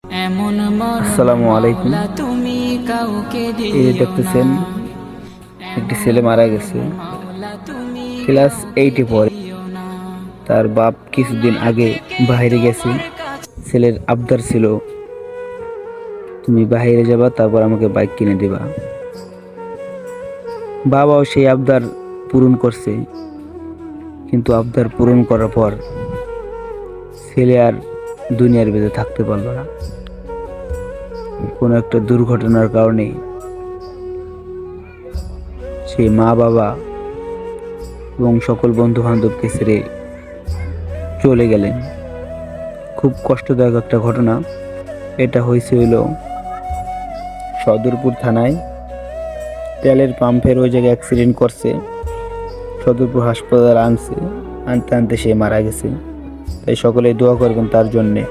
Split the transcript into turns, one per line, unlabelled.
আসসালামু আলাইকুম। এই দেখতেছেন একটি ছেলে মারা গেছে, ক্লাস 8-এ পড়ে। তার বাপ কিছুদিন আগে বাইরে গেছে। ছেলের আবদার ছিল, তুমি বাইরে যাবা, তারপর আমাকে বাইক কিনে দিবা। বাবাও সেই আবদার পূরণ করছে, কিন্তু আবদার পূরণ করার পর ছেলে আর দুনিয়ার ভিতরে থাকতে পারলো না। কোনো একটা দুর্ঘটনার কারণে সেই মা বাবা এবং সকল বন্ধু বান্ধবকে ছেড়ে চলে গেলেন। খুব কষ্টদায়ক একটা ঘটনা। এটা হইল সদরপুর থানায়। তেলের পাম্পের ওই জায়গায় অ্যাক্সিডেন্ট করছে, সদরপুর হাসপাতাল আনতে আনতে সে মারা গেছে। তাই সকলেই দোয়া করবেন তার জন্যে।